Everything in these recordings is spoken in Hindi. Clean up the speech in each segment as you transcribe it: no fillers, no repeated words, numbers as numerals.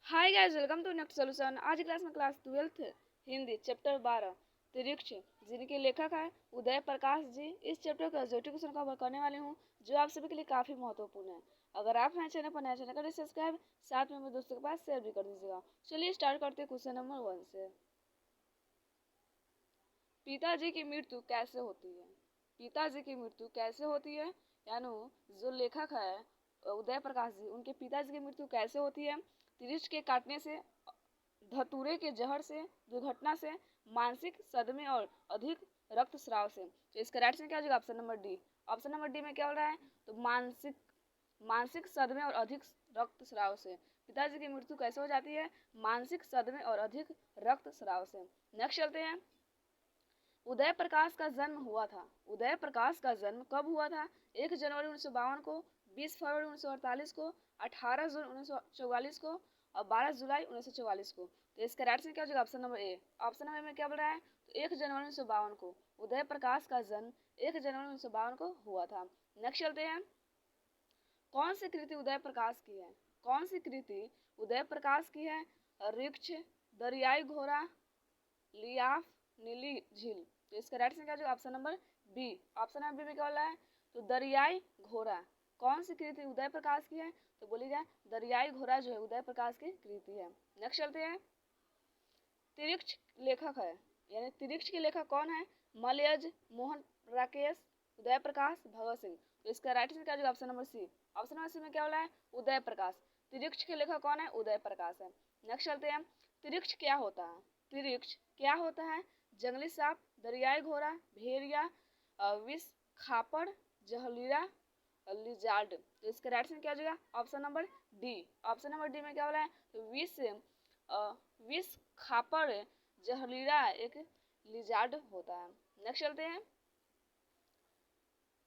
Hi guys, welcome to next solution. आज क्लास में क्लास 12th हिंदी चैप्टर 12 तिरिक्ष, जिनके लेखक है उदय प्रकाश जी। इस चैप्टर का ऑब्जेक्टिव क्वेश्चन कवर करने वाली हूँ, जो आप सभी के लिए काफी महत्वपूर्ण है। अगर आप हैं चैनल पर नया चैनल करें सब्सक्राइब, साथ में अपने दोस्तों के पास शेयर भी कर दीजिएगा। चलिए स्टार्ट करते हैं क्वेश्चन नंबर 1 से। पिताजी की मृत्यु कैसे होती है? पिताजी की मृत्यु कैसे होती है, यानी जो लेखक है उदय प्रकाश जी, उनके पिताजी की मृत्यु कैसे होती है? तिरिक्ष के काटने से, धतूरे के जहर से, दुर्घटना से, मानसिक सदमे और अधिक रक्तस्राव से। तो इसका राइट आंसर क्या हो जाएगा? Option number D. Option number D में क्या हो रहा है? तो मानसिक सदमे और अधिक रक्तस्राव से। पिताजी की मृत्यु कैसे हो जाती है? मानसिक सदमे और अधिक रक्तस्राव से। नेक्स्ट चलते हैं। उदय प्रकाश का जन्म हुआ था। उदय प्रकाश का जन्म कब हुआ था? 1 जनवरी 1952 को, 20 फरवरी 1948 को, 18 जून 1944 को और 12 जुलाई 1944 को। तो इसका राइट आंसर क्या हो जाएगा? Option number A. Option number में क्या बोल रहा है? तो 1 जनवरी 1952 को उदय प्रकाश का जन्म 1 जनवरी 1952 को हुआ था। नेक्स्ट चलते हैं। कौन सी कृति उदय प्रकाश की है? कौन सी कृति उदय प्रकाश की है? रिक्ष, दरियाई घोड़ा, लियाफ, नीली झील। तो इसका राइट आंसर क्या होगा? Option number B. Option number B में क्या बोला है? तो दरियाई घोड़ा। कौन सी कृति उदय प्रकाश की है? तो बोलिएगा दरियाई घोड़ा जो है उदय प्रकाश की कृति है। नेक्स्ट चलते हैं। तिरिक्ष लेखक है, यानी तिरिक्ष के लेखक कौन है? मलयज, मोहन राकेश, उदय प्रकाश, भगत सिंह। तो इसका राइट आंसर क्या होगा? Option number C. Option number C में क्या बोला है? उदय प्रकाश। तिरिक्ष के लेखक कौन है? उदय प्रकाश है। नेक्स्ट चलते हैं। तिरिक्ष क्या होता है? तिरिक्ष क्या होता है? जंगली सांप, दरियाई घोड़ा, भेड़िया, विष खापड़, जहरीला लिजार्ड। तो इसका राइट आंसर क्या हो जाएगा? Option number D. Option number D में क्या बोला है? तो विष खापड़ जहरीला एक लिजार्ड होता है। नेक्स्ट चलते हैं।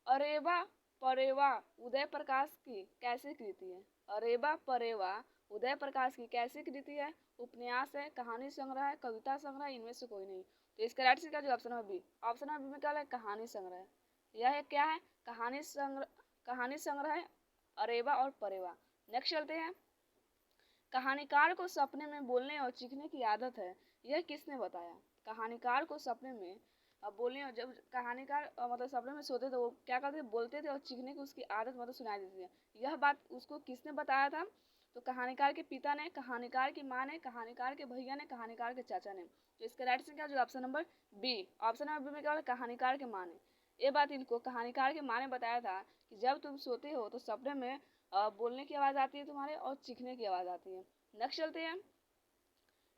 अरेबा परेवा उदय प्रकाश की कैसी कृति है? अरेबा परेवा उदय प्रकाश की कैसी कृति है? उपन्यास है, कहानी संग्रह है, कविता संग्रह, इनमें से कोई नहीं। तो इसका राइट आंसर क्या होगा? Option number B. Option number B में क्या है? कहानी संग्रह। यह है क्या है? कहानी संग्रह है अरेबा और परेवा। नेक्स्ट चलते हैं। कहानीकार को सपने में बोलने और चीखने की आदत है, यह किसने बताया? कहानीकार को सपने में बोलने और जब कहानीकार मतलब सपने में सोते थे, वो क्या करते थे? बोलते थे और चीखने की उसकी आदत मतलब सुनाई देती है। यह बात उसको किसने बताया था? तो कहानीकार के पिता ने, कहानीकार की माँ ने, कहानीकार के भैया ने, कहानीकार के चाचा ने। तो इसका राइट आंसर क्या हो? Option number B. Option number B में क्या? कहानीकार के माँ ने। ये बात इनको कहानीकार के माँ ने बताया था कि जब तुम सोते हो तो सपने में बोलने की आवाज़ आती है तुम्हारे और चीखने की आवाज़ आती है। नेक्स्ट चलते हैं।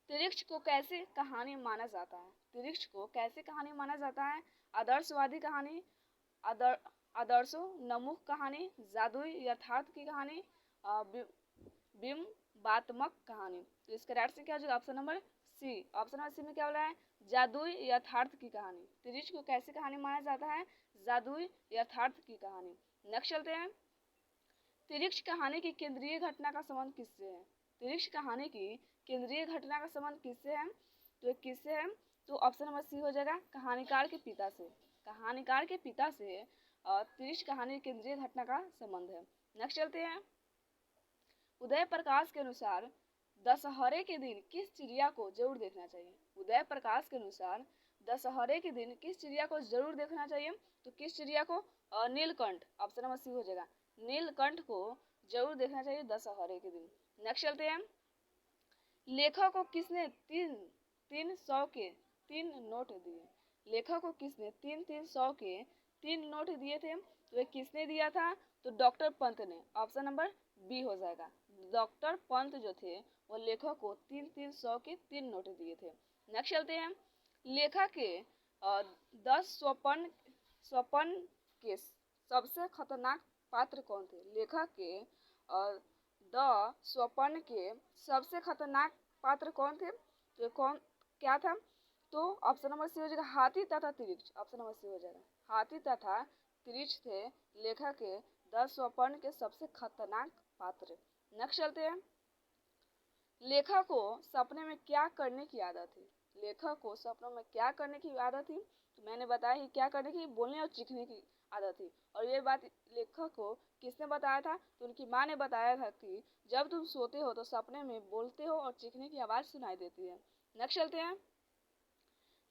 तिरिक्ष को कैसे कहानी माना जाता है? तिरिक्ष को कैसे कहानी माना जाता है? आदर्शवादी कहानी, आदर आदर्शोन्मुख कहानी, जादुई यथार्थ की कहानी, बिंबात्मक कहानी। तो इसका राइट से क्या हो जाएगा? Option number C. Option number C में क्या बोला है? जादुई यथार्थ की कहानी। तिरिक्ष को कैसे कहानी माना जाता है? जादुई यथार्थ की कहानी। नेक्स्ट चलते हैं। तिरिक्ष कहानी की केंद्रीय घटना का संबंध किससे है? तिरिक्ष कहानी की केंद्रीय घटना का संबंध किससे है? तो किससे है? तो ऑप्शन नंबर सी हो जाएगा कहानीकार के पिता से। कहानीकार के पिता से तिरिक्ष कहानी की केंद्रीय घटना का संबंध है। नेक्स्ट चलते हैं। उदय प्रकाश के अनुसार दशहरे के दिन किस चिड़िया को जरूर देखना चाहिए? उदय प्रकाश के अनुसार दशहरे के दिन किस चिड़िया को जरूर देखना चाहिए? तो किस चिड़िया को? नीलकंठ। ऑप्शन नंबर सी हो जाएगा। नीलकंठ को जरूर देखना चाहिए दशहरे के दिन। नेक्स्ट चलते हैं। लेखक को किसने तीन तीन सौ के 3 नोट दिए? लेखक को किसने 300 के 3 नोट दिए थे? तो ये किसने दिया था? तो डॉक्टर पंत ने। ऑप्शन नंबर बी हो जाएगा। डॉक्टर पंत जो थे वो लेखक को 300 के 3 नोट दिए थे। नेक्स्ट चलते हैं। लेखक के 10 स्वपन के सबसे खतरनाक पात्र कौन थे? लेखक के द स्वपन के सबसे खतरनाक पात्र कौन थे? तो कौन क्या था? तो ऑप्शन नंबर सी हो जाएगा हाथी तथा तिरिक्ष। ऑप्शन नंबर सी हो जाएगा हाथी तथा तिरिक्ष थे लेखक के 10 स्वपन के सबसे खतरनाक पात्र। नेक्स्ट चलते हैं। लेखक को सपने में क्या करने की आदत थी? लेखक को सपनों में क्या करने की आदत थी? तो मैंने बताया ही क्या करने की, बोलने और चीखने की आदत थी। और ये बात लेखक को किसने बताया था? तो उनकी माँ ने बताया था कि जब तुम सोते हो तो सपने में बोलते हो और चीखने की आवाज सुनाई देती है। नेक्स्ट चलते हैं।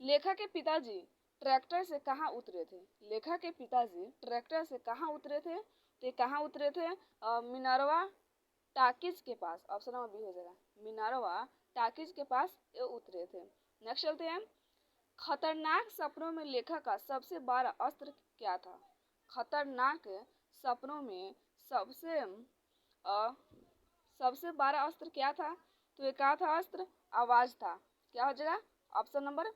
लेखक के पिताजी ट्रैक्टर से कहाँ उतरे थे? लेखक के पिताजी ट्रैक्टर से कहाँ उतरे थे? तो ये कहाँ उतरे थे? मिनरवा टाकिज के पास। ऑप्शन नंबर बी हो जाएगा, मिनरवा टाकिज के पास ये उतरे थे। नेक्स्ट चलते हैं। खतरनाक सपनों में लेखक का सबसे बड़ा अस्त्र क्या था? खतरनाक सपनों में सबसे सबसे बड़ा अस्त्र क्या था? तो ये क्या था अस्त्र? आवाज था। क्या हो जाएगा? ऑप्शन नंबर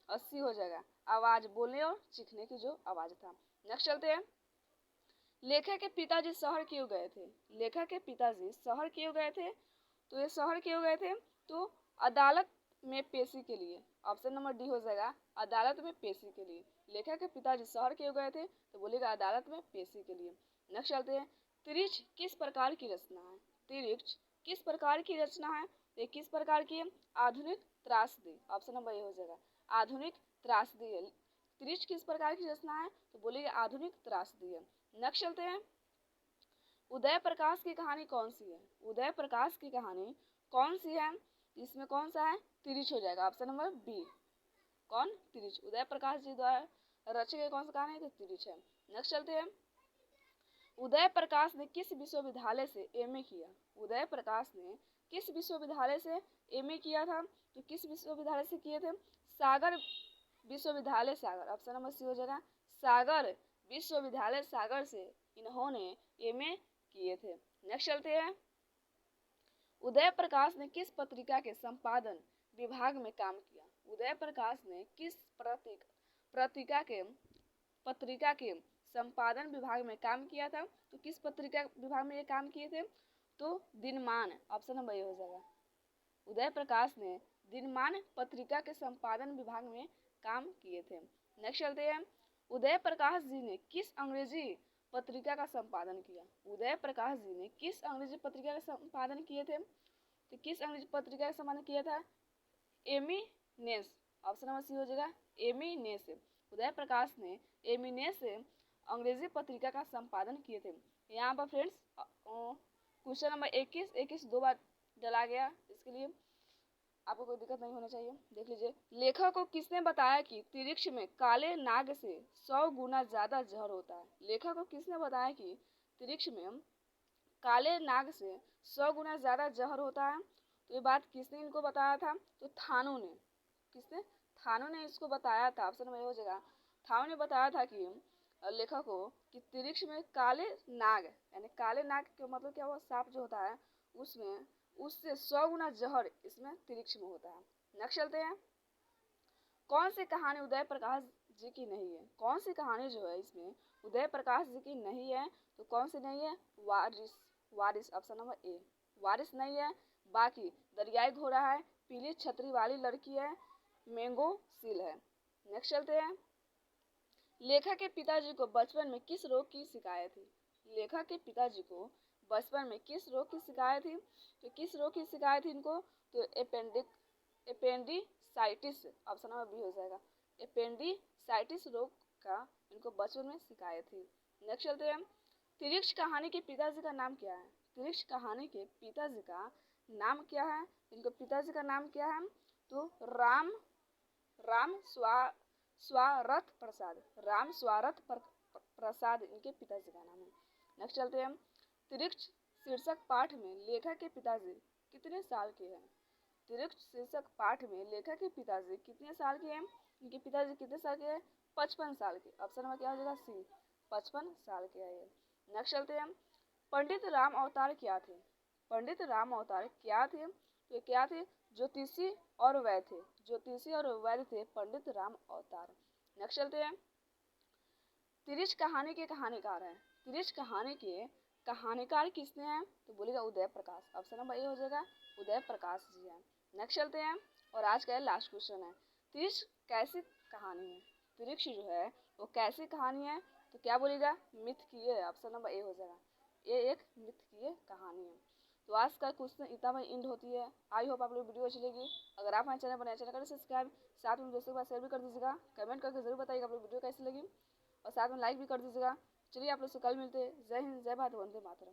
80 हो जाएगा, आवाज, बोलने और चीखने की जो आवाज था। नेक्स्ट चलते हैं। लेखक के पिताजी शहर क्यों गए थे? लेखक के पिताजी शहर क्यों गए थे? तो ये शहर क्यों गए थे? तो अदालत में पेशी के लिए। ऑप्शन नंबर डी हो जाएगा, अदालत में पेशी के लिए। लेखक के पिताजी शहर क्यों गए थे? तो बोलेगा अदालत में पेशी के लिए। नेक्स्ट चलते हैं। त्रिच किस प्रकार की रचना है? त्रिच किस प्रकार की रचना है? तो किस प्रकार की है? आधुनिक त्रासदी। ऑप्शन नंबर ए हो जाएगा, आधुनिक त्रासदी है। त्रिच किस प्रकार की रचना है? तो बोलेगा आधुनिक त्रासदी है। नेक्स्ट चलते हैं। उदय प्रकाश की कहानी कौन सी है? उदय प्रकाश की कहानी कौन सी है? इसमें कौन सा है? तिरिच हो जाएगा, ऑप्शन नंबर बी। कौन? तिरिच। उदय प्रकाश जी द्वारा रची गई कौन सी कहानी है? तो तिरिच है। नेक्स्ट चलते हैं। उदय प्रकाश ने किस विश्वविद्यालय से एमए किया? उदय प्रकाश ने किस विश्वविद्यालय से एमए किया था? तो किस विश्वविद्यालय से किए थे? सागर विश्वविद्यालय सागर। ऑप्शन नंबर सी हो जाएगा, सागर विश्वविद्यालय सागर से इन्होंने एमए किए थे। नेक्स्ट चलते हैं। उदय प्रकाश ने किस पत्रिका के संपादन विभाग में काम किया? उदय प्रकाश ने किस पत्रिका के संपादन विभाग में काम किया था? तो किस पत्रिका विभाग में ये काम किए थे? तो दिनमान। ऑप्शन नंबर ए हो जाएगा, उदय प्रकाश ने दिनमान पत्रिका के संपादन विभाग में काम किए थे। नेक्स्ट चलते हैं। उदय प्रकाश जी ने किस अंग्रेजी पत्रिका का संपादन किया? उदय प्रकाश जी ने किस अंग्रेजी पत्रिका का संपादन किए थे? तो किस अंग्रेजी पत्रिका का संपादन किया था? एमिनेंस। ऑप्शन नंबर सी हो जाएगा, एमिनेंस। उदय प्रकाश ने एमिनेंस अंग्रेजी पत्रिका का संपादन किए थे। यहाँ पर फ्रेंड्स क्वेश्चन नंबर 21 दो बार डला गया, इसके लिए आपको कोई दिक्कत नहीं होना चाहिए। देख लीजिए। लेखक को किसने बताया कि त्रिक्ष में काले नाग से 100 गुना ज्यादा जहर होता है? लेखक को किसने बताया कि त्रिक्ष में काले नाग से 100 गुना ज्यादा जहर होता है? तो ये बात किसने इनको बताया था? तो थानू ने। किसने? थानू ने इसको बताया था। ऑप्शन नंबर हो जाएगा, थानू ने बताया था कि लेखक को कि त्रिक्ष में काले नाग, यानी काले नाग का मतलब क्या हुआ? सांप जो होता है उसमें उससे 100 गुना जहर इसमें त्रिक्ष में होता है। नेक्स्ट चलते हैं। कौन सी कहानी उदय प्रकाश जी की नहीं है? कौन सी कहानी जो है इसमें उदय प्रकाश जी की नहीं है? तो कौन सी नहीं है? वारिस। वारिस। ऑप्शन नंबर ए, वारिस नहीं है। बाकी दरियाई घोड़ा है, पीली छतरी वाली लड़की है, मैंगो सील है। नेक्स्ट चलते हैं। लेखक के पिताजी को बचपन में किस रोग की शिकायत थी? लेखक के पिताजी को बचपन में किस रोग की शिकायत थी? तो किस रोग की शिकायत थी इनको? तो एपेंडिसाइटिस। ऑप्शन नंबर बी हो जाएगा, एपेंडिसाइटिस रोग का इनको बचपन में शिकायत थी। नेक्स्ट चलते हैं। त्रिक्ष कहानी के पिताजी का नाम क्या है? त्रिक्ष कहानी के पिताजी का नाम क्या है? इनके पिताजी का नाम क्या है? तो राम स्वारथ प्रसाद। राम स्वारथ प्रसाद इनके पिताजी का नाम है। नेक्स्ट चलते हैं। त्रिक्ष शीर्षक पाठ में लेखक के पिताजी कितने साल के हैं? त्रिक्ष शीर्षक पाठ में लेखक के पिताजी कितने साल के हैं? इनके पिताजी कितने साल के हैं? 55 साल के। ऑप्शन नंबर क्या हो जाएगा? सी, 55 साल के है ये। नेक्स्ट चलते हैं। पंडित राम अवतार क्या थे? पंडित राम अवतार क्या थे? तो क्या थे? ज्योतिषी और वैद्य थे। ज्योतिषी और वैद्य थे पंडित राम अवतार। नेक्स्ट चलते हैं। त्रिक्ष कहानी के कहानीकार हैं। त्रिक्ष कहानी के कहानीकार किसने हैं? तो बोलेगा Uday Prakash. Option number A हो जाएगा, उदय प्रकाश जी हैं। नेक्स्ट चलते हैं। और आज का लास्ट क्वेश्चन है, त्रिक्ष कैसी कहानी है? त्रिक्ष जो है वो कैसी कहानी है? तो क्या बोलेगा? मिथकीय। ऑप्शन नंबर ए हो जाएगा, ये एक मिथकीय कहानी है। तो आज का क्वेश्चन इतना में एंड होती है। आई होप आप लोग वीडियो अच्छी लगी। अगर आप हमारे चैनल बनाए, चैनल करें सब्सक्राइब, साथ में दोस्तों के पास शेयर भी कर दीजिएगा। कमेंट करके जरूर बताइएगा आप लोग वीडियो कैसी लगी। और साथ में लाइक भी कर दीजिएगा। चलिए आप लोग से कल मिलते हैं। जय हिंद, जय भारत, वंदे मातरम।